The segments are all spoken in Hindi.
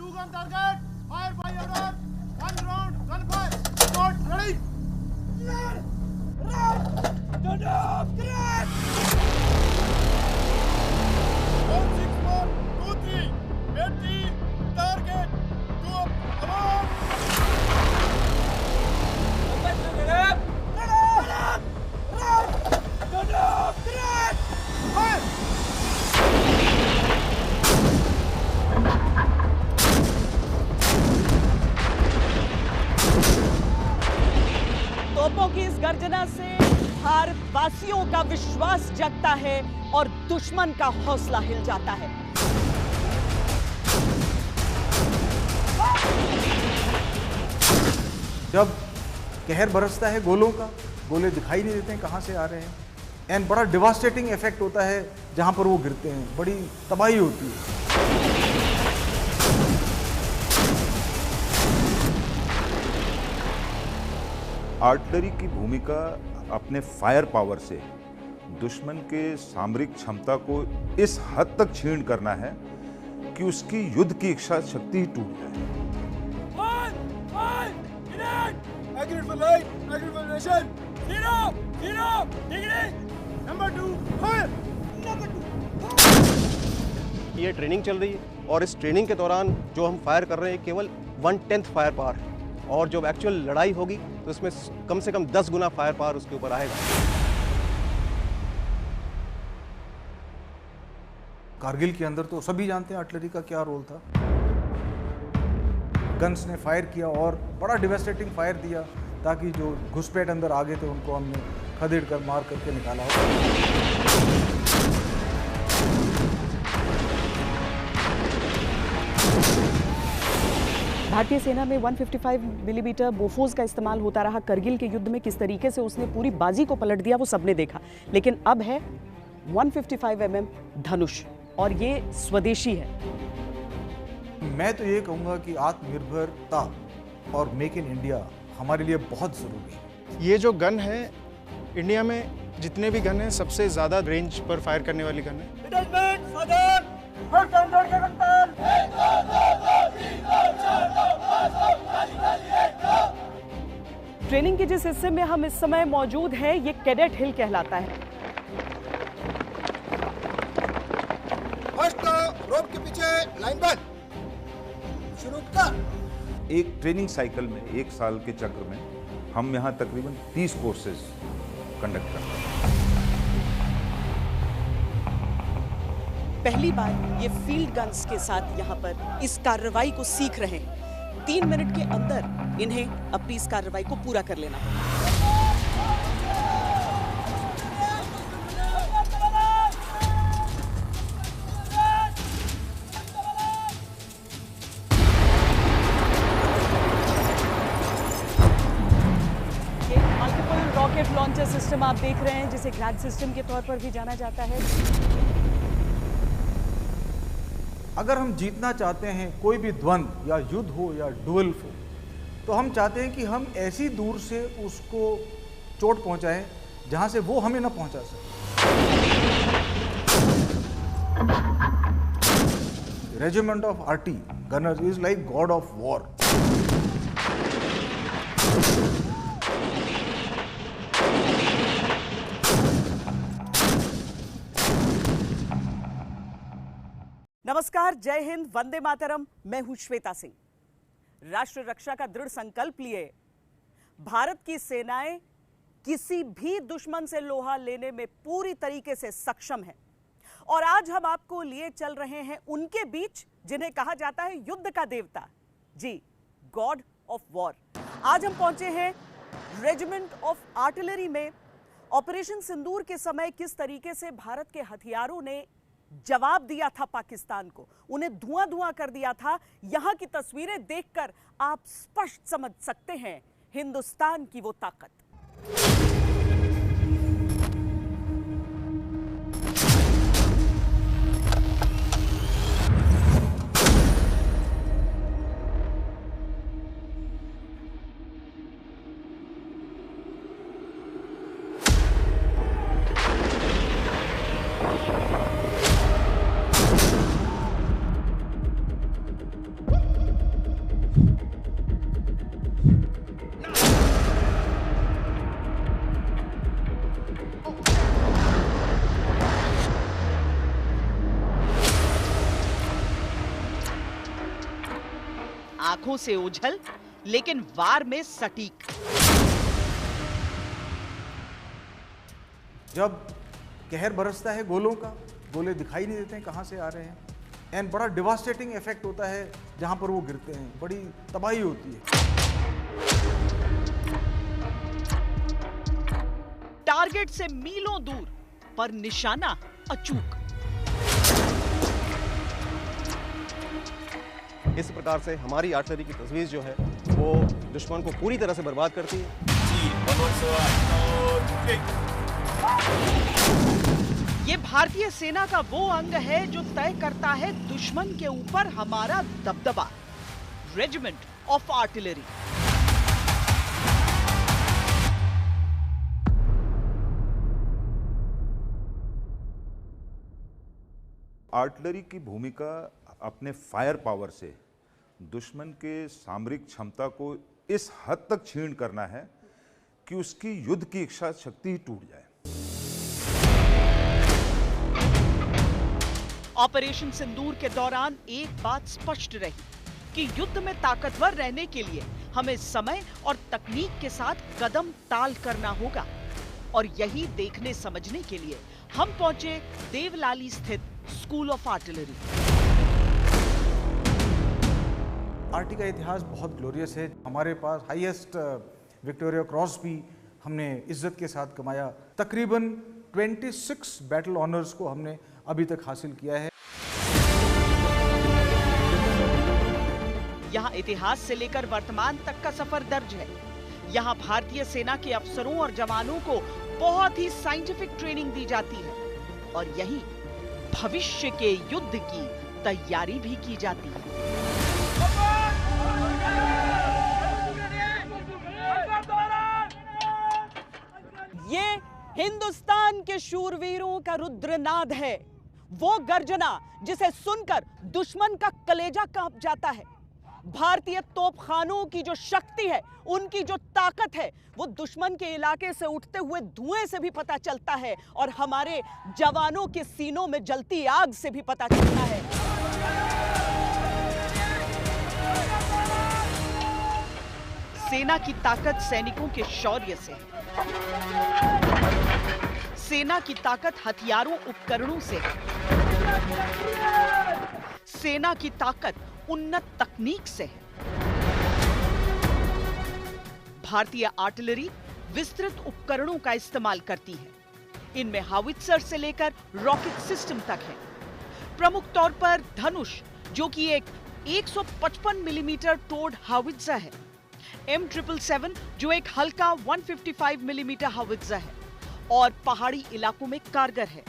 2 gun target. Fire by order. 1 round. Gunfire. Start. Ready. Run. Turn up. Grenade. 16423. 80. Target. 2 up. Come on. Open the grenade. Grenade. Run. Turn up. Grenade. Fire. तोपों की इस गर्जना से भारतवासियों का विश्वास जगता है और दुश्मन का हौसला हिल जाता है। जब कहर बरसता है गोलों का, गोले दिखाई नहीं देते हैं कहां से आ रहे हैं, एंड बड़ा डिवास्टेटिंग इफेक्ट होता है जहां पर वो गिरते हैं, बड़ी तबाही होती है। आर्टिलरी की भूमिका अपने फायर पावर से दुश्मन के सामरिक क्षमता को इस हद तक क्षीण करना है कि उसकी युद्ध की इच्छा शक्ति ही टूट जाए। ये ट्रेनिंग चल रही है और इस ट्रेनिंग के दौरान जो हम फायर कर रहे हैं केवल 1/10 फायर पावर है, और जब एक्चुअल लड़ाई होगी तो इसमें कम से कम 10 गुना फायर पावर उसके ऊपर आएगा। कारगिल के अंदर तो सभी जानते हैं आर्टिलरी का क्या रोल था। गन्स ने फायर किया और बड़ा डिवास्टेटिंग फायर दिया ताकि जो घुसपैठ अंदर आ गए थे उनको हमने खदेड़ कर मार करके निकाला हो। भारतीय सेना में 155 मिलीमीटर बोफोर्स का इस्तेमाल होता रहा। करगिल के युद्ध में किस तरीके से उसने पूरी बाजी को पलट दिया वो सबने देखा, लेकिन अब है 155 mm धनुष और ये स्वदेशी है। मैं तो ये कहूँगा कि आत्मनिर्भरता और मेक इन इंडिया हमारे लिए बहुत ज़रूरी है। ये जो गन है, इंडिया में जितने भी गन हैं सबसे ज़्यादा रेंज पर फायर करने वाली गन है। ट्रेनिंग के जिस हिस्से में हम इस समय मौजूद हैं ये कैडेट हिल कहलाता है। फर्स्ट रोप के पीछे लाइन बंद। शुरू कर। एक ट्रेनिंग साइकिल में 1 साल के चक्र में हम यहाँ तकरीबन 30 कोर्सेज कंडक्ट करते हैं। पहली बार ये फील्ड गन्स के साथ यहाँ पर इस कार्रवाई को सीख रहे हैं। 3 मिनट के अंदर इन्हें अपनी इस कार्रवाई को पूरा कर लेना होगा। ये मल्टीपल रॉकेट लॉन्चर सिस्टम आप देख रहे हैं, जिसे ग्रैड सिस्टम के तौर पर भी जाना जाता है। अगर हम जीतना चाहते हैं कोई भी द्वंद्व या युद्ध हो या डुअल हो, तो हम चाहते हैं कि हम ऐसी दूर से उसको चोट पहुंचाएं जहां से वो हमें ना पहुंचा सके। Regiment of RT Gunners is like God of war. नमस्कार, जय हिंद, वंदे मातरम। मैं हूं श्वेता सिंह। राष्ट्र रक्षा का दृढ़ संकल्प लिए भारत की सेनाएं किसी भी दुश्मन से लोहा लेने में पूरी तरीके से सक्षम है। और आज हम आपको लिए चल रहे हैं उनके बीच जिन्हें कहा जाता है युद्ध का देवता, जी, गॉड ऑफ वॉर। आज हम पहुंचे हैं रेजिमेंट ऑफ आर्टिलरी में। ऑपरेशन सिंदूर के समय किस तरीके से भारत के हथियारों ने जवाब दिया था पाकिस्तान को, उन्हें धुआं धुआं कर दिया था। यहां की तस्वीरें देखकर आप स्पष्ट समझ सकते हैं हिंदुस्तान की वो ताकत। आंखों से ओझल लेकिन वार में सटीक। जब कहर बरसता है गोलों का, गोले दिखाई नहीं देते हैं कहां से आ रहे हैं, एंड बड़ा डिवास्टेटिंग इफेक्ट होता है जहां पर वो गिरते हैं, बड़ी तबाही होती है। टारगेट से मीलों दूर पर निशाना अचूक। इस प्रकार से हमारी आर्टिलरी की तजवीज़ जो है वो दुश्मन को पूरी तरह से बर्बाद करती है। ये भारतीय सेना का वो अंग है जो तय करता है दुश्मन के ऊपर हमारा दबदबा। Regiment of artillery. आर्टिलरी की भूमिका अपने फायर पावर से दुश्मन के सामरिक क्षमता को इस हद तक क्षीण करना है कि उसकी युद्ध की इच्छा शक्ति ही टूट जाए। ऑपरेशन सिंदूर के दौरान एक बात स्पष्ट रही कि युद्ध में ताकतवर रहने के लिए हमें समय और तकनीक के साथ कदम ताल करना होगा। और यही देखने समझने के लिए हम पहुंचे देवलाली स्थित स्कूल ऑफ आर्टिलरी। आरटी का इतिहास बहुत ग्लोरियस है। हमारे पास हाईएस्ट विक्टोरिया क्रॉस भी हमने इज्जत के साथ कमाया। तकरीबन 26 बैटल ऑनर्स को हमने अभी तक हासिल किया है। यहाँ इतिहास से लेकर वर्तमान तक का सफर दर्ज है। यहाँ भारतीय सेना के अफसरों और जवानों को बहुत ही साइंटिफिक ट्रेनिंग दी जाती है और यही भविष्य के युद्ध की तैयारी भी की जाती है। ये हिंदुस्तान के शूरवीरों का रुद्रनाद है, वो गर्जना जिसे सुनकर दुश्मन का कलेजा कांप जाता है। भारतीय तोपखानों की जो शक्ति है, उनकी जो ताकत है, वो दुश्मन के इलाके से उठते हुए धुएं से भी पता चलता है और हमारे जवानों के सीनों में जलती आग से भी पता चलता है। सेना की ताकत सैनिकों के शौर्य से है। सेना की ताकत हथियारों उपकरणों से है। सेना की ताकत उन्नत तकनीक से है। भारतीय आर्टिलरी विस्तृत उपकरणों का इस्तेमाल करती है। इनमें हावित्सर से लेकर रॉकेट सिस्टम तक है। प्रमुख तौर पर धनुष, जो कि एक 155 मिलीमीटर टोड हावित्सर है, M777 जो एक हल्का 155 मिलीमीटर हावित्सर है और पहाड़ी इलाकों में कारगर है।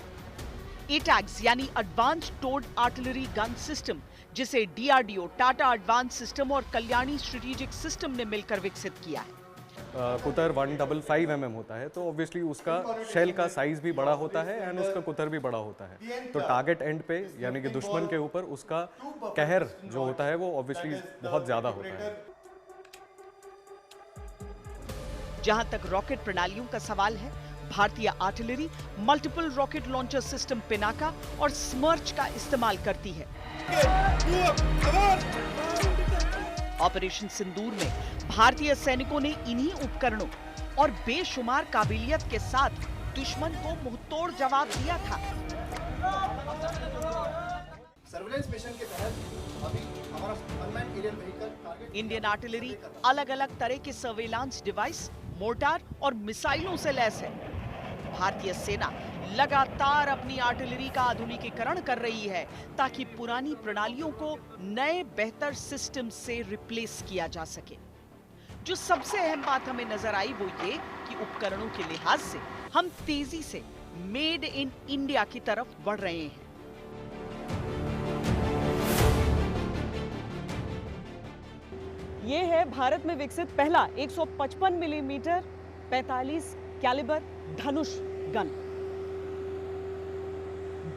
एटैग्स यानी advanced towed artillery gun system, जिसे डीआरडीओ, टाटा एडवांस सिस्टम और कल्याणी स्ट्रेटेजिक सिस्टम ने मिलकर विकसित किया है। कुतर 155 mm होता है, तो ऑब्वियसली उसका शेल का साइज भी बड़ा होता है एंड उसका कुतर भी बड़ा होता है। तो टारगेट एंड पे यानी कि दुश्मन के ऊपर उसका कहर जो होता है वो ऑब्वियसली बहुत ज्यादा होता है। जहां तक रॉकेट प्रणालियों का सवाल है, भारतीय artillery multiple rocket launcher system Pinaka और स्मर्च का इस्तेमाल करती है। ऑपरेशन सिंदूर में भारतीय सैनिकों ने इन्हीं उपकरणों और बेशुमार काबिलियत के साथ दुश्मन को मुंहतोड़ जवाब दिया था। सर्विलेंस मिशन के तहत अभी हमारा unmanned aerial vehicle Indian artillery अलग अलग तरह के सर्वेलांस डिवाइस, मोर्टार और मिसाइलों से लैस है। भारतीय सेना लगातार अपनी आर्टिलरी का आधुनिकीकरण कर रही है ताकि पुरानी प्रणालियों को नए बेहतर सिस्टम से रिप्लेस किया जा सके। जो सबसे अहम बात हमें नजर आई वो ये कि उपकरणों के लिहाज से हम तेजी से मेड इन इंडिया की तरफ बढ़ रहे हैं। ये है भारत में विकसित पहला 155 मिलीमीटर 45 कैलिबर धनुष गन।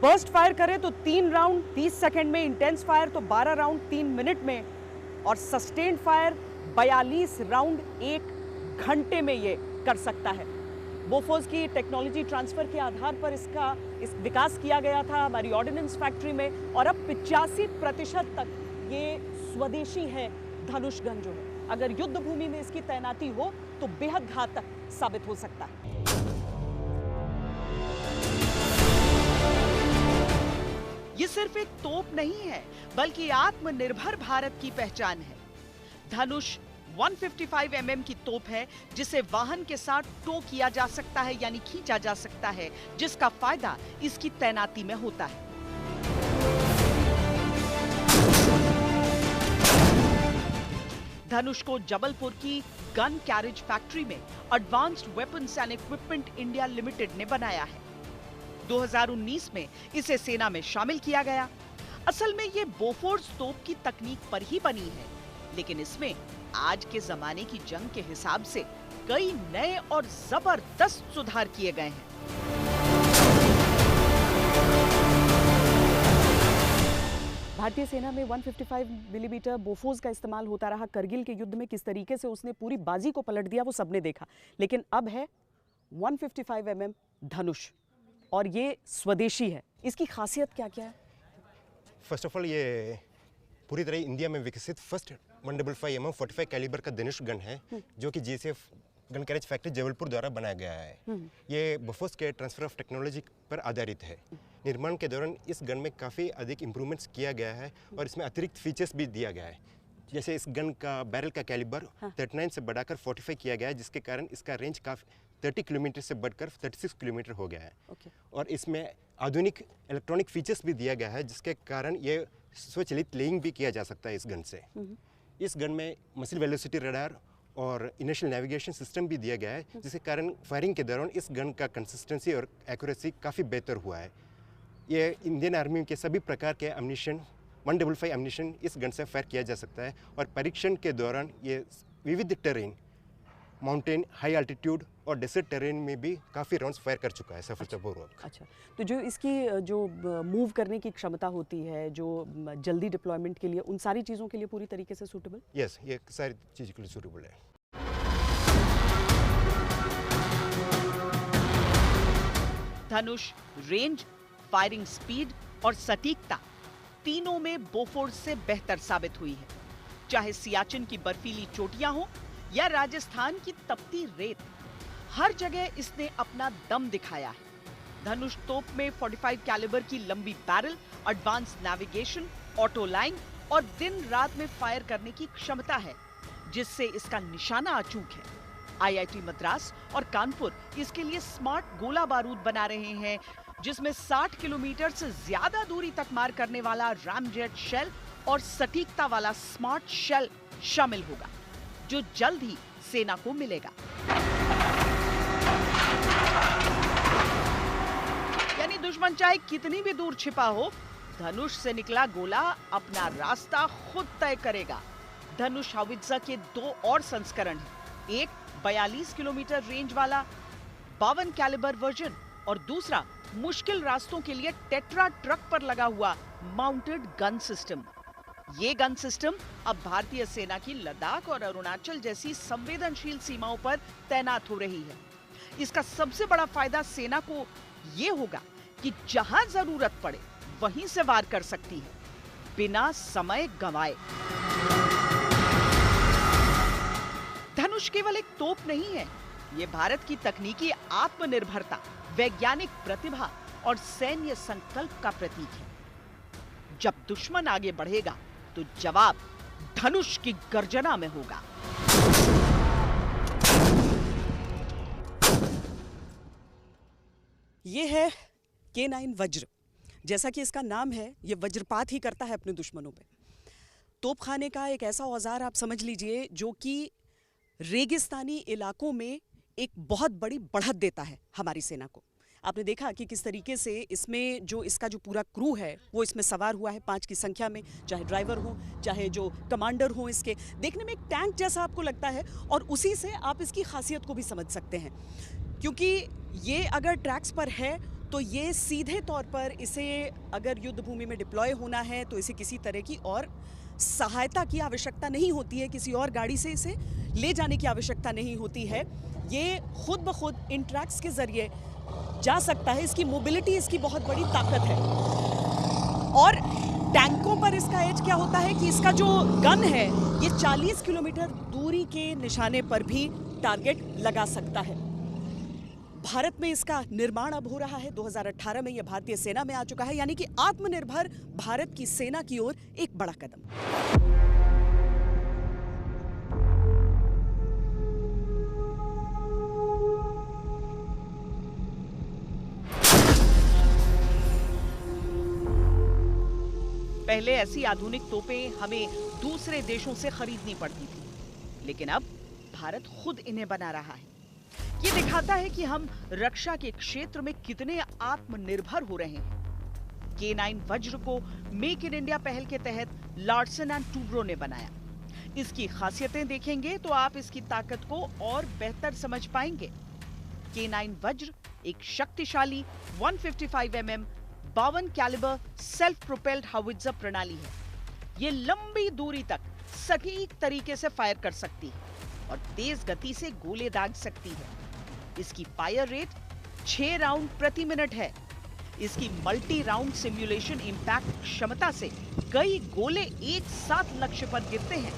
बर्स्ट फायर करे तो 3 राउंड 30 सेकंड में, इंटेंस फायर तो 12 राउंड 3 मिनट में और सस्टेन्ड फायर 42 राउंड 1 घंटे में ये कर सकता है। बोफोर्स की टेक्नोलॉजी ट्रांसफर के आधार पर इसका विकास किया गया था हमारी ऑर्डिनेंस फैक्ट्री में और अब 85% तक ये स्वदेशी है धनुष गन जो है, अगर युद्ध भूमि में इसकी तैनाती हो तो बेहद घातक साबित हो सकता है। ये सिर्फ एक तोप नहीं है, बल्कि आत्मनिर्भर भारत की पहचान है। धनुष 155 mm की तोप है, जिसे वाहन के साथ टो किया जा सकता है, यानी खींचा जा सकता है, जिसका फायदा इसकी तैनाती में होता है। धनुष को जबलपुर की गन कैरेज फैक्ट्री में advanced weapons and equipment India limited ने बनाया है। 2019 में इसे सेना में शामिल किया गया। असल में ये बोफोर्स तोप की तकनीक पर ही बनी है, लेकिन इसमें आज के जमाने की जंग के हिसाब से कई नए और जबरदस्त सुधार किए गए हैं। भारतीय सेना में 155 मिलीमीटर बोफोर्स का इस्तेमाल होता रहा। करगिल के युद्ध में किस तरीके से उसने पूरी बाजी को पलट दिया वो सबने देखा, लेकिन अब है 155 mm धनुष, और ये स्वदेशी है। इसकी खासियत क्या क्या है? फर्स्ट ऑफ ऑल, ये पूरी तरह इंडिया में विकसित फर्स्ट 155 mm 45 कैलिबर का धनुष गन है, जो कि GSF gun carriage factory Jabalpur द्वारा बनाया गया है। ये बोफोर्स के ट्रांसफर ऑफ टेक्नोलॉजी पर आधारित है। निर्माण के दौरान इस गन में काफ़ी अधिक इंप्रूवमेंट्स किया गया है और इसमें अतिरिक्त फीचर्स भी दिया गया है। जैसे इस गन का बैरल का कैलिबर 39 से बढ़ाकर 45 किया गया है, जिसके कारण इसका रेंज काफ़ी 30 किलोमीटर से बढ़कर 36 किलोमीटर हो गया है। और इसमें आधुनिक इलेक्ट्रॉनिक फीचर्स भी दिया गया है, जिसके कारण ये स्वचालित लेइंग भी किया जा सकता है इस गन से। इस गन में मसल वेलोसिटी रडार और इनर्शियल नेविगेशन सिस्टम भी दिया गया है, जिसके कारण फायरिंग के दौरान इस गन का कंसिस्टेंसी और एक्यूरेसी काफ़ी बेहतर हुआ है। ये इंडियन आर्मी के सभी प्रकार के एम्यूनिशन 155 एम्यूनिशन इस गन से फायर किया जा सकता है, और परीक्षण के दौरान ये विविध टेरेन, माउंटेन, हाई एल्टीट्यूड और डेजर्ट टेरेन में भी काफ़ी राउंड्स फायर कर चुका है सफलतापूर्वक। अच्छा, तो जो इसकी जो मूव करने की क्षमता होती है, जो जल्दी डिप्लॉयमेंट के लिए, उन सारी चीज़ों के लिए पूरी तरीके से सूटेबल? यस, ये सारी चीज़ों के लिए सूटेबल है। धनुष रेंज, फायरिंग स्पीड और सटीकता तीनों में बोफोर्स से बेहतर साबित हुई है। चाहे सियाचिन की बर्फीली चोटियां हो या राजस्थान की तपती रेत, हर जगह इसने अपना दम दिखाया है। धनुष तोप में 45 कैलिबर की लंबी barrel, advance navigation, auto line और दिन रात में फायर करने की क्षमता है, जिससे इसका निशाना अचूक है। आईआईटी मद्रास और कानपुर इसके लिए स्मार्ट गोला बारूद बना रहे हैं, जिसमें 60 किलोमीटर से ज्यादा दूरी तक मार करने वाला रैमजेट शेल और सटीकता वाला स्मार्ट शेल शामिल होगा, जो जल्द ही सेना को मिलेगा। यानी दुश्मन चाहे कितनी भी दूर छिपा हो, धनुष से निकला गोला अपना रास्ता खुद तय करेगा। धनुष हावित्ज़ा के 2 और संस्करण हैं, एक 42 किलोमीटर रेंज वाला 52 कैलिबर वर्जन और दूसरा मुश्किल रास्तों के लिए टेट्रा ट्रक पर लगा हुआ माउंटेड गन सिस्टम। ये गन सिस्टम अब भारतीय सेना की लद्दाख और अरुणाचल जैसी संवेदनशील सीमाओं पर तैनात हो रही है। इसका सबसे बड़ा फायदा सेना को ये होगा कि जहां जरूरत पड़े वहीं से वार कर सकती है, बिना समय गंवाए। धनुष केवल एक तोप नहीं है, ये भारत की तकनीकी आत्मनिर्भरता, वैज्ञानिक प्रतिभा और सैन्य संकल्प का प्रतीक है। जब दुश्मन आगे बढ़ेगा तो जवाब धनुष की गर्जना में होगा। ये है K9 वज्र। जैसा कि इसका नाम है, ये वज्रपात ही करता है अपने दुश्मनों पे। तोपखाने का एक ऐसा औजार आप समझ लीजिए जो कि रेगिस्तानी इलाकों में एक बहुत बड़ी बढ़त देता है हमारी सेना को। आपने देखा कि किस तरीके से इसमें जो इसका जो पूरा क्रू है वो इसमें सवार हुआ है 5 की संख्या में, चाहे ड्राइवर हो, चाहे जो कमांडर हो। इसके देखने में एक टैंक जैसा आपको लगता है और उसी से आप इसकी खासियत को भी समझ सकते हैं, क्योंकि ये अगर ट्रैक्स पर है तो ये सीधे तौर पर इसे अगर युद्ध भूमि में डिप्लॉय होना है तो इसे किसी तरह की और सहायता की आवश्यकता नहीं होती है, किसी और गाड़ी से इसे ले जाने की आवश्यकता नहीं होती है। ये खुद ब खुद इन ट्रैक्स के जरिए जा सकता है। इसकी मोबिलिटी इसकी बहुत बड़ी ताकत है। और टैंकों पर इसका एज क्या होता है कि इसका जो गन है ये 40 किलोमीटर दूरी के निशाने पर भी टारगेट लगा सकता है। भारत में इसका निर्माण अब हो रहा है। 2018 में यह भारतीय सेना में आ चुका है, यानी कि आत्मनिर्भर भारत की सेना की ओर एक बड़ा कदम। पहले ऐसी आधुनिक तोपें हमें दूसरे देशों से खरीदनी पड़ती थी, लेकिन अब भारत खुद इन्हें बना रहा है। ये दिखाता है कि हम रक्षा के क्षेत्र में कितने आत्मनिर्भर हो रहे हैं। K9 वज्र को मेक इन इंडिया पहल के तहत लार्सन एंड टूब्रो ने बनाया। इसकी खासियतें देखेंगे तो आप इसकी ताकत को और बेहतर समझ पाएंगे। K9 वज्र एक शक्तिशाली 155 mm 52 कैलिबर सेल्फ प्रोपेल्ड हाउइट्जर प्रणाली है। ये लंबी दूरी तक सटीक तरीके से फायर कर सकती है और तेज गति से गोले दाग सकती है। इसकी फायर रेट 6 राउंड प्रति मिनट है। इसकी मल्टी राउंड सिमुलेशन इंपैक्ट क्षमता से कई गोले एक साथ लक्ष्य पर गिरते हैं।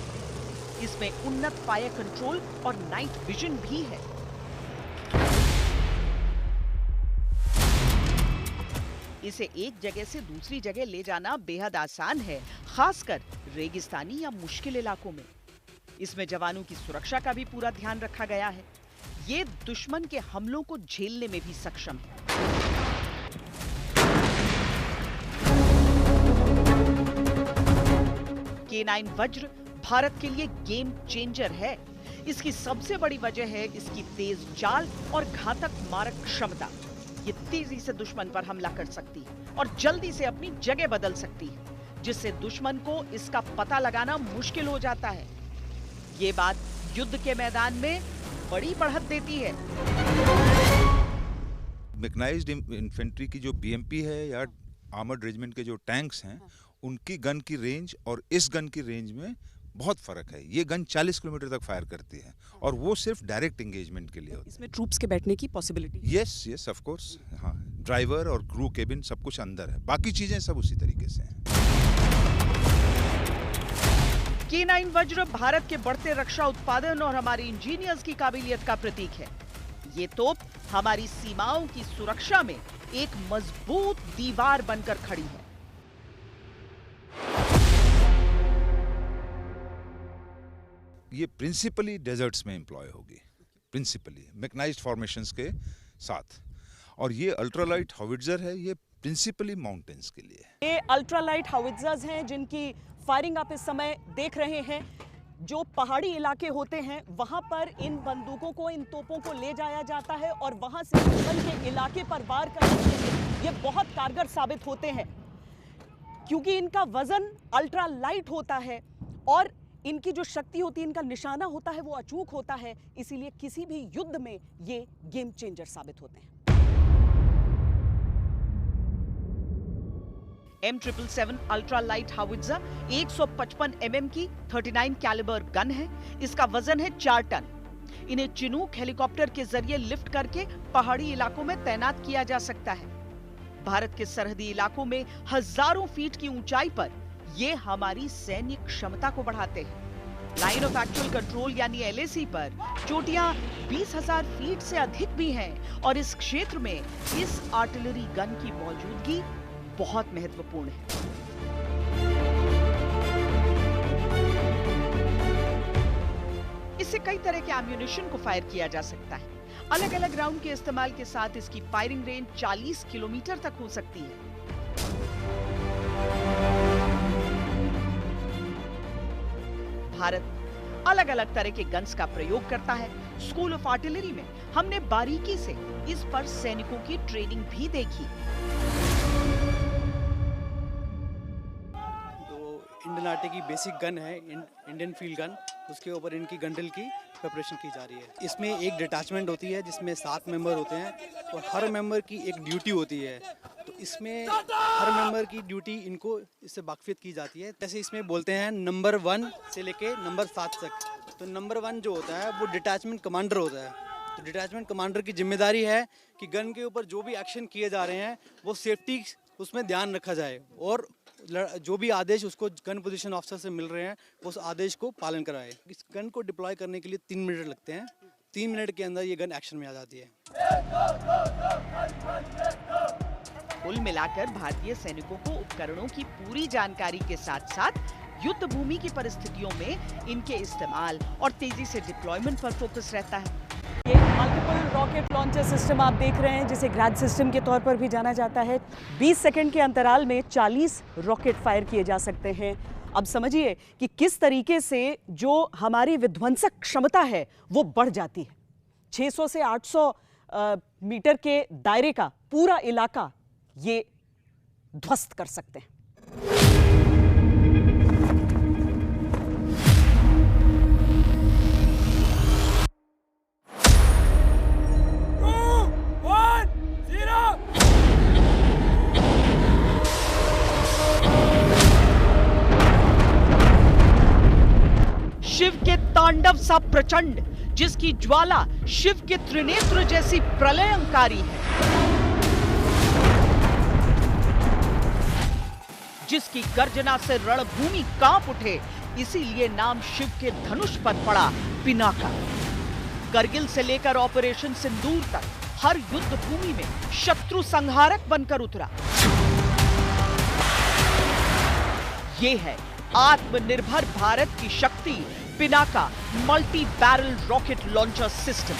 इसमें उन्नत फायर कंट्रोल और नाइट विजन भी है। इसे एक जगह से दूसरी जगह ले जाना बेहद आसान है, खासकर रेगिस्तानी या मुश्किल इलाकों में। इसमें जवानों की सुरक्षा का भी पूरा ध्यान रखा गया है। ये दुश्मन के हमलों को झेलने में भी सक्षम है। K9 वज्र भारत के लिए गेम चेंजर है। इसकी सबसे बड़ी वजह है इसकी तेज चाल और घातक मारक क्षमता। ये तेजी से दुश्मन पर हमला कर सकती है और जल्दी से अपनी जगह बदल सकती है, जिससे दुश्मन को इसका पता लगाना मुश्किल हो जाता है। ये बात युद्ध के मैदान में बड़ी बढ़त देती है। मैकेनाइज्ड इन्फेंट्री की जो बीएमपी है या आर्मर्ड रेजिमेंट के जो टैंक्स हैं, उनकी गन की रेंज और इस गन की रेंज में बहुत फर्क है। ये गन 40 किलोमीटर तक फायर करती है और वो सिर्फ डायरेक्ट एंगेजमेंट के लिए होती है। इसमें ट्रूप्स के बैठने की पॉसिबिलिटी? यस ऑफ कोर्स, हाँ। ड्राइवर और क्रू केबिन सब कुछ अंदर है, बाकी चीजें सब उसी तरीके से हैं। K9 वज्र भारत के बढ़ते रक्षा उत्पादन और हमारे इंजीनियर्स की काबिलियत का प्रतीक है। ये तोप हमारी सीमाओं की सुरक्षा में एक मजबूत दीवार बनकर खड़ी है। ये प्रिंसिपली डेजर्ट्स में एम्प्लॉय होगी, प्रिंसिपली मैकेनाइज्ड फॉर्मेशंस के साथ। और ये अल्ट्रालाइट हाउइट्जर है, ये प्रिंसिपली माउंटेन्स के लिए। ये अल्ट्रालाइट हाउइट्जर्स हैं जिनकी फायरिंग आप इस समय देख रहे हैं। जो पहाड़ी इलाके होते हैं वहां पर इन बंदूकों को, इन तोपों को ले जाया जाता है और वहां से दुश्मन के इलाके पर वार करने के लिए ये बहुत कारगर साबित होते हैं, क्योंकि इनका वजन अल्ट्रा लाइट होता है और इनकी जो शक्ति होती है, इनका निशाना होता है, वो अचूक होता है। इसीलिए किसी भी युद्ध में ये गेम चेंजर साबित होते हैं। M777 अल्ट्रा लाइट हाउइट्जर 155 mm की 39 कैलिबर गन है। इसका वजन है 4 टन। इन्हें चिनूक हेलीकॉप्टर के जरिए लिफ्ट करके पहाड़ी इलाकों में तैनात किया जा सकता है। भारत के सरहदी इलाकों में हजारों फीट की ऊंचाई पर ये हमारी सैन्य क्षमता को बढ़ाते हैं। लाइन ऑफ एक्चुअल कंट्रोल यानी LAC पर चोटियां 20,000 फीट से अधिक भी हैं और इस क्षेत्र में इस आर्टिलरी गन की मौजूदगी बहुत महत्वपूर्ण है। इससे कई तरह के एम्यूनिशन को फायर किया जा सकता है। अलग अलग राउंड के इस्तेमाल के साथ इसकी फायरिंग रेंज 40 किलोमीटर तक हो सकती है। भारत अलग अलग तरह के गन्स का प्रयोग करता है। स्कूल ऑफ आर्टिलरी में हमने बारीकी से इस पर सैनिकों की ट्रेनिंग भी देखी। इंडियन आर्टी की बेसिक गन है, इंडियन फील्ड गन, उसके ऊपर इनकी गंडल की प्रिपरेशन की जा रही है। इसमें एक डिटैचमेंट होती है जिसमें 7 मेंबर होते हैं और हर मेंबर की एक ड्यूटी होती है। तो इसमें हर मेंबर की ड्यूटी इनको इससे वाकफियत की जाती है। जैसे इसमें बोलते हैं नंबर 1 से लेके नंबर 7 तक। तो नंबर 1 जो होता है वो डिटैचमेंट कमांडर होता है। तो डिटैचमेंट कमांडर की जिम्मेदारी है कि गन के ऊपर जो भी एक्शन किए जा रहे हैं वो सेफ्टी उसमें ध्यान रखा जाए और जो भी आदेश उसको गन पोजीशन ऑफिसर से मिल रहे हैं उस आदेश को पालन कराए। इस गन को डिप्लॉय करने के लिए 3 मिनट लगते हैं। 3 मिनट के अंदर ये गन एक्शन में आ जाती है। कुल मिलाकर भारतीय सैनिकों को उपकरणों की पूरी जानकारी के साथ साथ युद्ध भूमि की परिस्थितियों में इनके इस्तेमाल और तेजी से डिप्लॉयमेंट पर फोकस रहता है। ये मल्टीपल रॉकेट लॉन्चर सिस्टम आप देख रहे हैं, जिसे ग्रैड सिस्टम के तौर पर भी जाना जाता है। 20 सेकंड के अंतराल में 40 रॉकेट फायर किए जा सकते हैं। अब समझिए कि किस तरीके से जो हमारी विध्वंसक क्षमता है वो बढ़ जाती है। 600 से 800 मीटर के दायरे का पूरा इलाका ये ध्वस्त कर सकते हैं। शिव के तांडव सा प्रचंड, जिसकी ज्वाला शिव के त्रिनेत्र जैसी प्रलयंकारी है, जिसकी गर्जना से रणभूमि कांप उठे, इसीलिए नाम शिव के धनुष पर पड़ा पिनाका। करगिल से लेकर ऑपरेशन सिंदूर तक हर युद्ध भूमि में शत्रु संहारक बनकर उतरा। ये है आत्मनिर्भर भारत की शक्ति, Pinaka multi barrel rocket launcher system.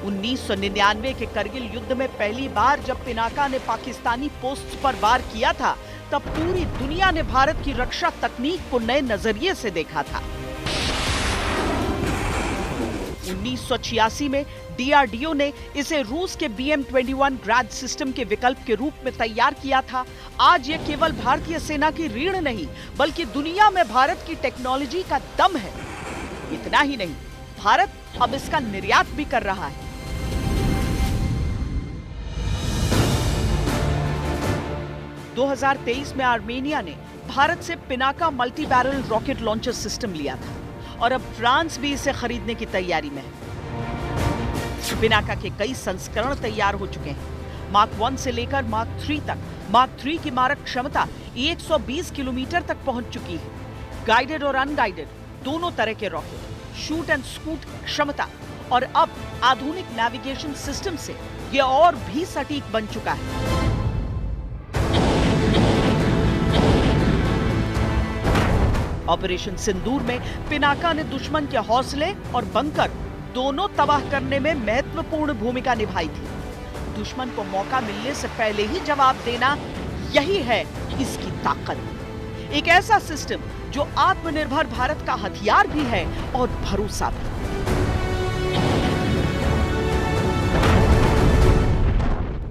उन्नीस 1999 के करगिल युद्ध में पहली बार जब पिनाका ने पाकिस्तानी पोस्ट पर वार किया था, तब पूरी दुनिया ने भारत की रक्षा तकनीक को नए नजरिए से देखा था। 1986 में डीआरडीओ ने इसे रूस के BM-21 ग्रैड सिस्टम के विकल्प के रूप में तैयार किया था। आज यह केवल भारतीय सेना की रीढ़ नहीं, बल्कि दुनिया में भारत की टेक्नोलॉजी का दम है। इतना ही नहीं, भारत अब इसका निर्यात भी कर रहा है। – 2023 में आर्मेनिया ने भारत से Pinaka multi barrel rocket launcher system लिया था और अब फ्रांस भी इसे खरीदने की तैयारी में है। पिनाका के कई संस्करण तैयार हो चुके हैं। मार्क 1 से लेकर मार्क 3 तक। मार्क 3 की मारक क्षमता 120 किलोमीटर तक पहुंच चुकी है। गाइडेड और अनगाइडेड दोनों तरह के रॉकेट, शूट एंड स्कूट क्षमता और अब आधुनिक नेविगेशन सिस्टम से यह और भी सटीक बन चुका है। ऑपरेशन सिंदूर में पिनाका ने दुश्मन के हौसले और बंकर दोनों तबाह करने में महत्वपूर्ण भूमिका निभाई थी। दुश्मन को मौका मिलने से पहले ही जवाब देना, यही है इसकी ताकत। एक ऐसा सिस्टम जो आत्मनिर्भर भारत का हथियार भी है और भरोसा भी।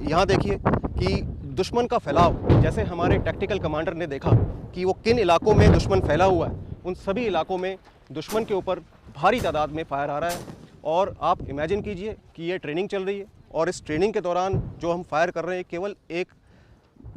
यहाँ देखिए कि दुश्मन का फैलाव, जैसे हमारे टैक्टिकल कमांडर ने देखा कि वो किन इलाकों में दुश्मन फैला हुआ है, उन सभी इलाकों में दुश्मन के ऊपर भारी तादाद में फायर आ रहा है। और आप इमेजिन कीजिए कि ये ट्रेनिंग चल रही है और इस ट्रेनिंग के दौरान जो हम फायर कर रहे हैं केवल एक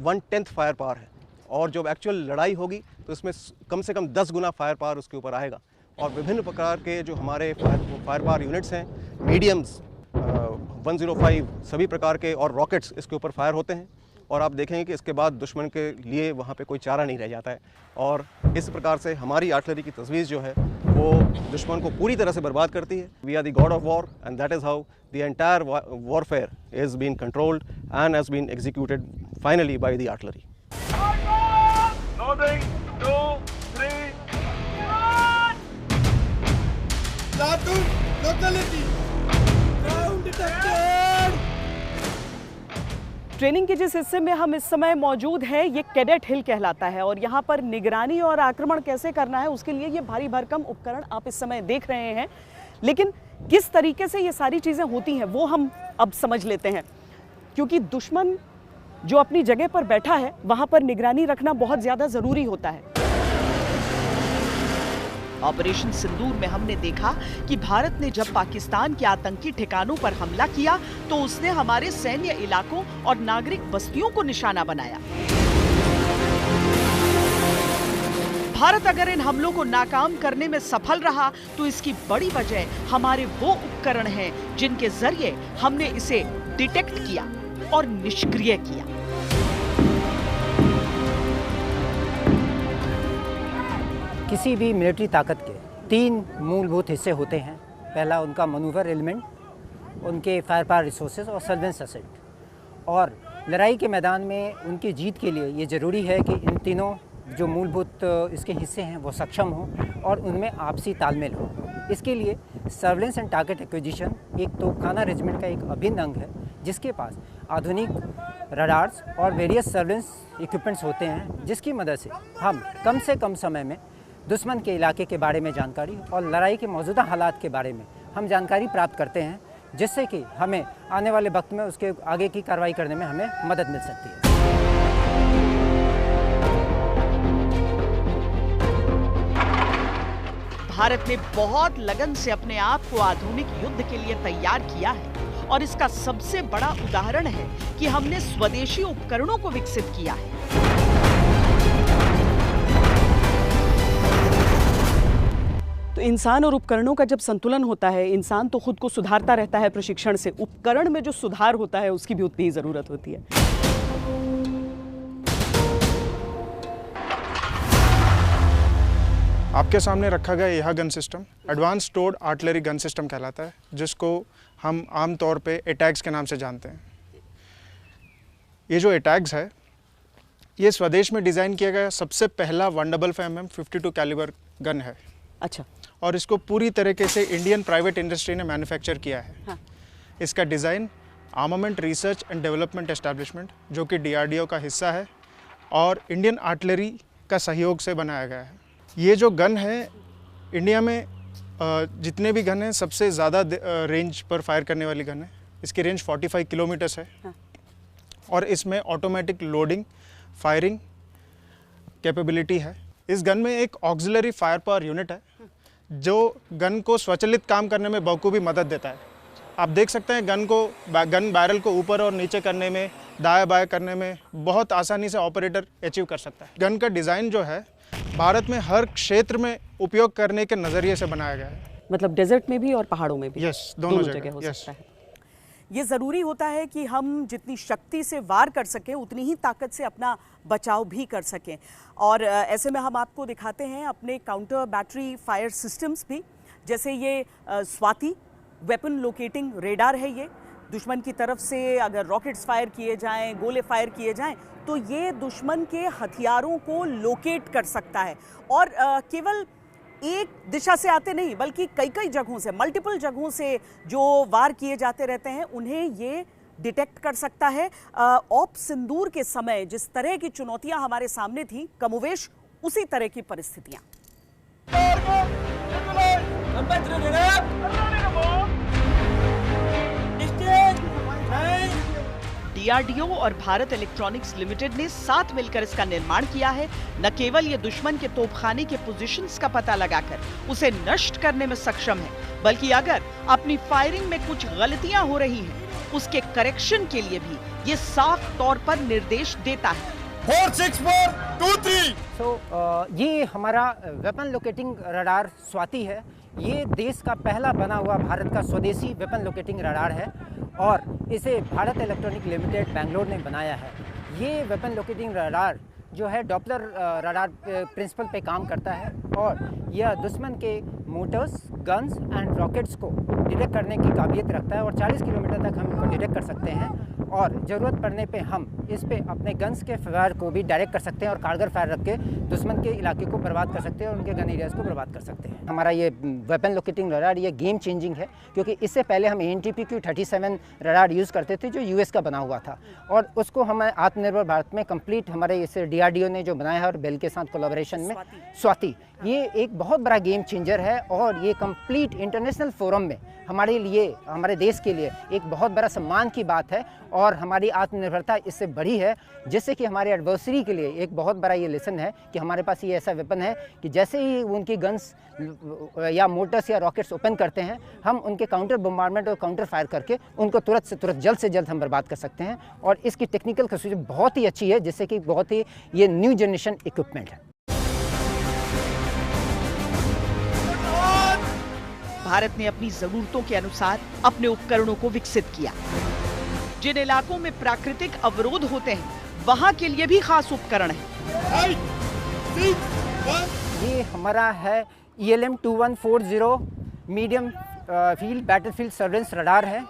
1/10 फायर पावर है, और जब एक्चुअल लड़ाई होगी तो इसमें कम से कम 10 गुना फायर पावर उसके ऊपर आएगा। और विभिन्न प्रकार के जो हमारे फायर पावर यूनिट्स हैं, मीडियम्स, 105 सभी प्रकार के और रॉकेट्स इसके ऊपर फायर होते हैं। और आप देखेंगे कि इसके बाद दुश्मन के लिए वहाँ पे कोई चारा नहीं रह जाता है। और इस प्रकार से हमारी आर्टिलरी की तजवीज़ जो है वो दुश्मन को पूरी तरह से बर्बाद करती है। We are the god of war and that is how the entire warfare is been controlled and has been executed finally by the artillery. Loading, 2, 3, run! Platoon, locality. Ground detected. Training के जिस हिस्से में हम इस समय मौजूद हैं, ये कैडेट हिल कहलाता है और यहाँ पर निगरानी और आक्रमण कैसे करना है उसके लिए ये भारी भरकम उपकरण आप इस समय देख रहे हैं। लेकिन किस तरीके से ये सारी चीज़ें होती हैं वो हम अब समझ लेते हैं, क्योंकि दुश्मन जो अपनी जगह पर बैठा है वहाँ पर निगरानी रखना बहुत ज़्यादा ज़रूरी होता है। ऑपरेशन सिंदूर में हमने देखा कि भारत ने जब पाकिस्तान के आतंकी ठिकानों पर हमला किया तो उसने हमारे सैन्य इलाकों और नागरिक बस्तियों को निशाना बनाया। भारत अगर इन हमलों को नाकाम करने में सफल रहा तो इसकी बड़ी वजह हमारे वो उपकरण हैं जिनके जरिए हमने इसे डिटेक्ट किया और निष्क्रिय किया। किसी भी मिलिट्री ताकत के 3 मूलभूत हिस्से होते हैं। पहला उनका मनूवर एलिमेंट, उनके फायर पावर रिसोर्सेज और सर्वेलेंस एसेट। और लड़ाई के मैदान में उनकी जीत के लिए ये ज़रूरी है कि इन तीनों जो मूलभूत इसके हिस्से हैं वो सक्षम हों और उनमें आपसी तालमेल हो। इसके लिए सर्वेलेंस एंड टारगेट एक्विजिशन एक तोपखाना रेजिमेंट का एक अभिन्न अंग है, जिसके पास आधुनिक रडार्स और वेरियस सर्वेलेंस इक्विपमेंट्स होते हैं, जिसकी मदद से हम कम से कम समय में दुश्मन के इलाके के बारे में जानकारी और लड़ाई के मौजूदा हालात के बारे में हम जानकारी प्राप्त करते हैं, जिससे कि हमें आने वाले वक्त में उसके आगे की कार्रवाई करने में हमें मदद मिल सकती है। भारत ने बहुत लगन से अपने आप को आधुनिक युद्ध के लिए तैयार किया है और इसका सबसे बड़ा उदाहरण है कि हमने स्वदेशी उपकरणों को विकसित किया है। तो इंसान और उपकरणों का जब संतुलन होता है, इंसान तो खुद को सुधारता रहता है प्रशिक्षण से, उपकरण में जो सुधार होता है उसकी भी उतनी ही जरूरत होती है। आपके सामने रखा गया यह gun system advance towed artillery gun system कहलाता है, जिसको हम आम तौर पे एटैग्स के नाम से जानते हैं। ये जो एटैग्स है, ये स्वदेश में डिज़ाइन किया गया सबसे पहला 155 mm 52 कैलिबर गन है। अच्छा। और इसको पूरी तरीके से इंडियन प्राइवेट इंडस्ट्री ने मैन्युफैक्चर किया है। हाँ। इसका design armament research and development establishment, जो कि DRDO का हिस्सा है, और इंडियन आर्टिलरी का सहयोग से बनाया गया है। ये जो गन है, इंडिया में जितने भी गन हैं सबसे ज़्यादा रेंज पर फायर करने वाली गन है। इसकी रेंज 45 किलोमीटर्स है। हाँ। और इसमें ऑटोमेटिक लोडिंग फायरिंग कैपेबिलिटी है। इस गन में एक ऑक्सिलरी फायर पावर यूनिट है, जो गन को स्वचालित काम करने में बखूबी मदद देता है। आप देख सकते हैं गन बैरल को ऊपर और नीचे करने में, दाएं बाएं करने में बहुत आसानी से ऑपरेटर अचीव कर सकता है। गन का डिज़ाइन जो है भारत में हर क्षेत्र में उपयोग करने के नज़रिए से बनाया गया है। मतलब डेजर्ट में भी और पहाड़ों में भी। यस, दोनों जगह हो सकता है। ये ज़रूरी होता है कि हम जितनी शक्ति से वार कर सकें उतनी ही ताकत से अपना बचाव भी कर सकें। और ऐसे में हम आपको दिखाते हैं अपने काउंटर बैटरी फायर सिस्टम्स भी, जैसे ये स्वाति वेपन लोकेटिंग रेडार है। ये दुश्मन की तरफ से अगर रॉकेट्स फायर किए जाएं, गोले फायर किए जाएं, तो ये दुश्मन के हथियारों को लोकेट कर सकता है। और केवल एक दिशा से आते नहीं, बल्कि कई कई जगहों से, मल्टीपल जगहों से जो वार किए जाते रहते हैं, उन्हें ये डिटेक्ट कर सकता है। ऑप सिंदूर के समय जिस तरह की चुनौतियां हमारे सामने थी, कमोवेश उसी तरह की परिस्थितियां। DRDO और भारत इलेक्ट्रॉनिक्स लिमिटेड ने साथ मिलकर इसका निर्माण किया है। न केवल ये दुश्मन के तोपखाने के पोजीशंस का पता लगाकर उसे नष्ट करने में सक्षम है, बल्कि अगर अपनी फायरिंग में कुछ गलतियां हो रही हैं, उसके करेक्शन के लिए भी ये साफ तौर पर निर्देश देता है। 4 6 4 2 3। ये हमारा वेपन लोकेटिंग रडार स्वाति है। ये देश का पहला बना हुआ भारत का स्वदेशी वेपन लोकेटिंग रडार है और इसे भारत इलेक्ट्रॉनिक लिमिटेड बेंगलोर ने बनाया है। ये वेपन लोकेटिंग रडार जो है डॉपलर रडार प्रिंसिपल पे काम करता है और यह दुश्मन के मोटर्स, गन्स एंड रॉकेट्स को डिटेक्ट करने की काबिलियत रखता है और 40 किलोमीटर तक हम इनको डिटेक्ट कर सकते हैं और ज़रूरत पड़ने पे हम इस पे अपने गन्स के फायर को भी डायरेक्ट कर सकते हैं और कारगर फायर रख के दुश्मन के इलाके को बर्बाद कर सकते हैं और उनके गन एरियाज़ को बर्बाद कर सकते हैं। हमारा ये वेपन लोकेटिंग रडार ये गेम चेंजिंग है, क्योंकि इससे पहले हम ANTPQ-37 रडार यूज़ करते थे जो US का बना हुआ था और उसको हम आत्मनिर्भर भारत में कंप्लीट हमारे इसे DRDO ने जो बनाया है और बेल के साथ कोलैबोरेशन में स्वाति, ये एक बहुत बड़ा गेम चेंजर है और ये कंप्लीट इंटरनेशनल फोरम में हमारे लिए, हमारे देश के लिए एक बहुत बड़ा सम्मान की बात है और हमारी आत्मनिर्भरता इससे बढ़ी है, जिससे कि हमारे एडवर्सरी के लिए एक बहुत बड़ा ये लेसन है कि हमारे पास ये ऐसा वेपन है कि जैसे ही उनकी गन्स या मोटर्स या रॉकेट्स ओपन करते हैं, हम उनके काउंटर बम्बार्डमेंट और काउंटर फायर करके उनको तुरंत से तुरंत जल्द से जल्द हम बर्बाद कर सकते हैं और इसकी टेक्निकल खसूसियत बहुत ही अच्छी है, जिससे कि बहुत ही ये न्यू जनरेशन इक्विपमेंट है। भारत ने अपनी जरूरतों के अनुसार अपने उपकरणों को विकसित किया। जिन इलाकों में प्राकृतिक अवरोध होते हैं वहां के लिए भी खास उपकरण है। ये हमारा है ELM 2140 medium field battlefield surveillance radar है,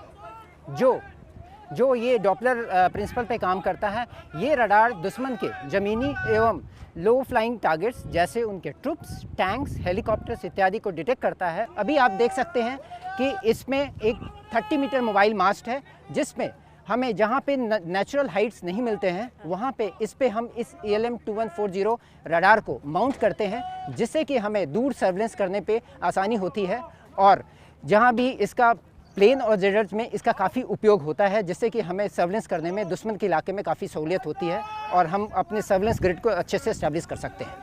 जो ये डॉपलर प्रिंसिपल पे काम करता है। ये रडार दुश्मन के ज़मीनी एवं लो फ्लाइंग टारगेट्स जैसे उनके ट्रुप्स, टैंक्स, हेलीकॉप्टर्स इत्यादि को डिटेक्ट करता है। अभी आप देख सकते हैं कि इसमें एक 30 मीटर मोबाइल मास्ट है, जिसमें हमें जहाँ पे नेचुरल हाइट्स नहीं मिलते हैं वहाँ पे हम इस ELM 2140 रडार को माउंट करते हैं, जिससे कि हमें दूर सर्वेलेंस करने पे आसानी होती है। और जहाँ भी इसका प्लेन और जेडर्स में इसका काफ़ी उपयोग होता है, जिससे कि हमें सर्वेलेंस करने में दुश्मन के इलाके में काफ़ी सहूलियत होती है और हम अपने सर्वेलेंस ग्रिड को अच्छे से एस्टैब्लिश कर सकते हैं।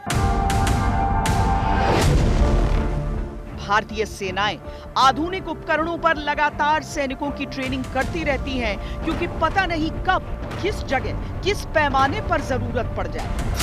भारतीय सेनाएं आधुनिक उपकरणों पर लगातार सैनिकों की ट्रेनिंग करती रहती हैं, क्योंकि पता नहीं कब, किस जगह, किस पैमाने पर जरूरत पड़ जाए।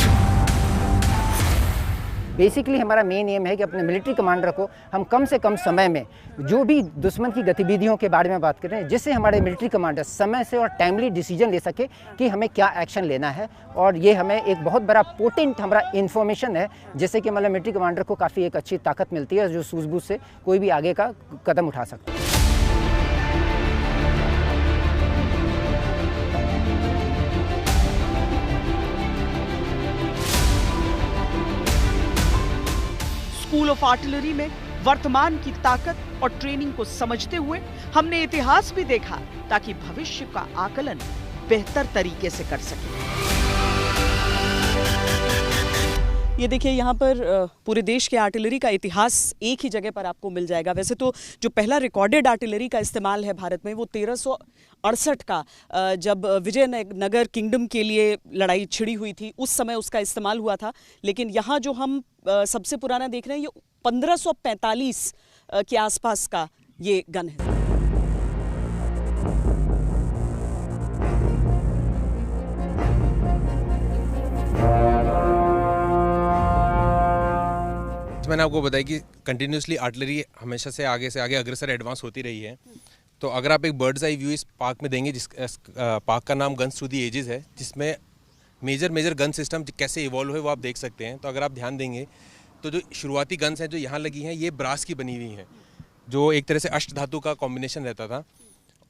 बेसिकली हमारा मेन एम है कि अपने मिलिट्री कमांडर को हम कम से कम समय में जो भी दुश्मन की गतिविधियों के बारे में बात करें, जिससे हमारे मिलिट्री कमांडर समय से और टाइमली डिसीजन ले सके कि हमें क्या एक्शन लेना है। और ये हमें एक बहुत बड़ा पोटेंट हमारा इन्फॉर्मेशन है, जिससे कि हमारे मिलिट्री कमांडर को काफ़ी एक अच्छी ताकत मिलती है, जो सूझबूझ से कोई भी आगे का कदम उठा सकता है। स्कूल ऑफ आर्टिलरी में वर्तमान की ताकत और ट्रेनिंग को समझते हुए हमने इतिहास भी देखा, ताकि भविष्य का आकलन बेहतर तरीके से कर सके। ये देखिए, यहाँ पर पूरे देश के आर्टिलरी का इतिहास एक ही जगह पर आपको मिल जाएगा। वैसे तो जो पहला रिकॉर्डेड आर्टिलरी का इस्तेमाल है भारत में, वो 1368 का, जब विजयनगर किंगडम के लिए लड़ाई छिड़ी हुई थी, उस समय उसका इस्तेमाल हुआ था। लेकिन यहाँ जो हम सबसे पुराना देख रहे हैं, ये 1545 के आसपास का ये गन है। मैंने आपको बताया कि कंटिन्यूसली आर्टिलरी हमेशा से आगे अग्रसर एडवांस होती रही है। तो अगर आप एक बर्ड्स आई व्यू इस पार्क में देंगे, जिस पार्क का नाम गन्स टू दी एजेस है, जिसमें मेजर गन सिस्टम कैसे इवॉल्व है वो आप देख सकते हैं। तो अगर आप ध्यान देंगे तो जो शुरुआती गन्स हैं जो यहाँ लगी हैं, ये ब्रास की बनी हुई हैं, जो एक तरह से अष्ट धातु का कॉम्बिनेशन रहता था।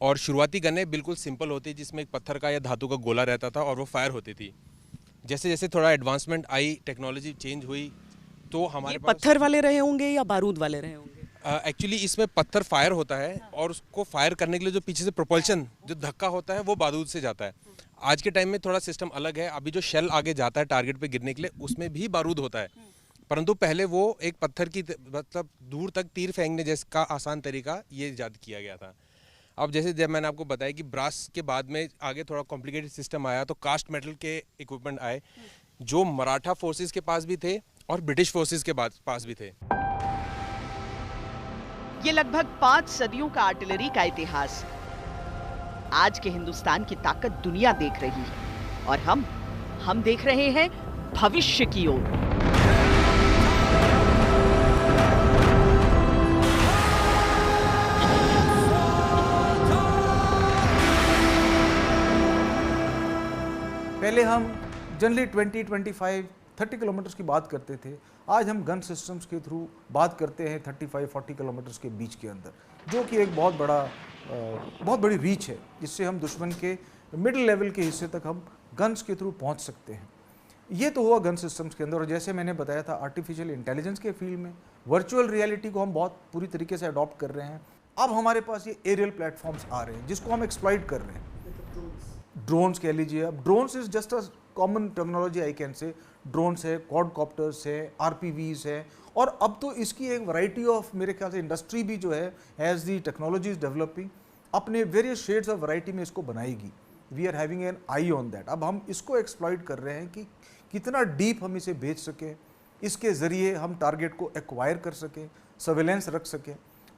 और शुरुआती गनें बिल्कुल सिंपल होती, जिसमें एक पत्थर का या धातु का गोला रहता था और वो फायर होती थी। जैसे जैसे थोड़ा एडवांसमेंट आई, टेक्नोलॉजी चेंज हुई, तो हमारे पास पत्थर वाले रहे होंगे या बारूद वाले रहे होंगे? एक्चुअली इसमें पत्थर फायर होता है और उसको फायर करने के लिए जो पीछे से प्रोपल्शन, जो धक्का होता है, वो बारूद से जाता है। आज के टाइम में थोड़ा सिस्टम अलग है। अभी जो शेल आगे जाता है टारगेट पे गिरने के लिए, उसमें भी बारूद होता है, परंतु पहले वो एक पत्थर की मतलब दूर तक तीर फेंकने जैसा आसान तरीका ये ईजाद किया गया था। अब जैसे जब मैंने आपको बताया कि ब्रास के बाद में आगे थोड़ा कॉम्प्लिकेटेड सिस्टम आया, तो कास्ट मेटल के इक्विपमेंट आए, जो मराठा फोर्सेस के पास भी थे और ब्रिटिश फोर्सेस के पास भी थे। ये लगभग 5 सदियों का आर्टिलरी का इतिहास। आज के हिंदुस्तान की ताकत दुनिया देख रही है और हम देख रहे हैं भविष्य की ओर। पहले हम जनरली 20, 25, 30 किलोमीटर्स की बात करते थे। आज हम गन सिस्टम्स के थ्रू बात करते हैं 35, 40 किलोमीटर्स के बीच के अंदर, जो कि एक बहुत बड़ी रीच है, जिससे हम दुश्मन के मिडिल लेवल के हिस्से तक हम गन्स के थ्रू पहुंच सकते हैं। ये तो हुआ गन सिस्टम्स के अंदर। और जैसे मैंने बताया था, आर्टिफिशियल इंटेलिजेंस के फील्ड में वर्चुअल रियलिटी को हम बहुत पूरी तरीके से अडॉप्ट कर रहे हैं। अब हमारे पास ये एरियल प्लेटफॉर्म्स आ रहे हैं, जिसको हम एक्सप्लॉइट कर रहे हैं। ड्रोन्स कह लीजिए। अब drones is just a common technology, I can say. Drones है, क्वाडकॉप्टर्स है, आरपीवीज है, और अब तो इसकी एक वैरायटी ऑफ, मेरे ख्याल से इंडस्ट्री भी जो है, as the technology is developing, अपने वेरियस शेड्स ऑफ वैरायटी में इसको बनाएगी। We are having an eye on that. अब हम इसको एक्सप्लॉइट कर रहे हैं कि कितना डीप हम इसे भेज सकें, इसके ज़रिए हम टारगेट को एक्वायर कर सकें, सर्वेलेंस रख सकें,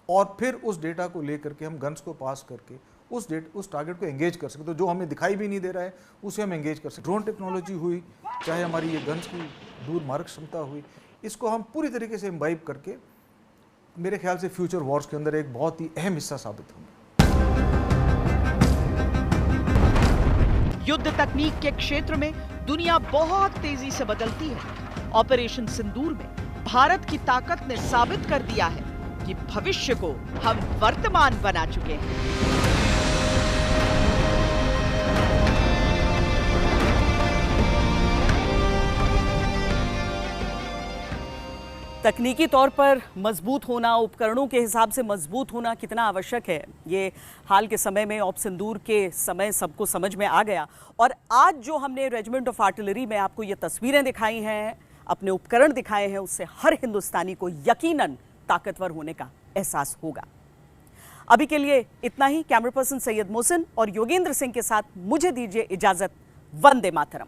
और फिर उस डेटा को लेकर के हम गन्स को पास करके उस टारगेट को एंगेज कर सकते। तो जो हमें दिखाई भी नहीं दे रहा है उसे हम एंगेज कर सकते। ड्रोन टेक्नोलॉजी हुई, चाहे हमारी ये गन्स की दूर मारक क्षमता हुई, इसको हम पूरी तरीके से इम्बाइब करके मेरे ख्याल से फ्यूचर वॉर्स के अंदर एक बहुत ही अहम हिस्सा साबित होंगे। युद्ध तकनीक के क्षेत्र में दुनिया बहुत तेजी से बदलती है। ऑपरेशन सिंदूर में भारत की ताकत ने साबित कर दिया है कि भविष्य को हम वर्तमान बना चुके हैं। तकनीकी तौर पर मजबूत होना, उपकरणों के हिसाब से मजबूत होना कितना आवश्यक है, ये हाल के समय में ऑप सिंदूर के समय सबको समझ में आ गया। और आज जो हमने रेजिमेंट ऑफ आर्टिलरी में आपको ये तस्वीरें दिखाई हैं, अपने उपकरण दिखाए हैं, उससे हर हिंदुस्तानी को यकीनन ताकतवर होने का एहसास होगा। अभी के लिए इतना ही। कैमरा पर्सन सैयद मोहसिन और योगेंद्र सिंह के साथ मुझे दीजिए इजाजत। वंदे मातरम।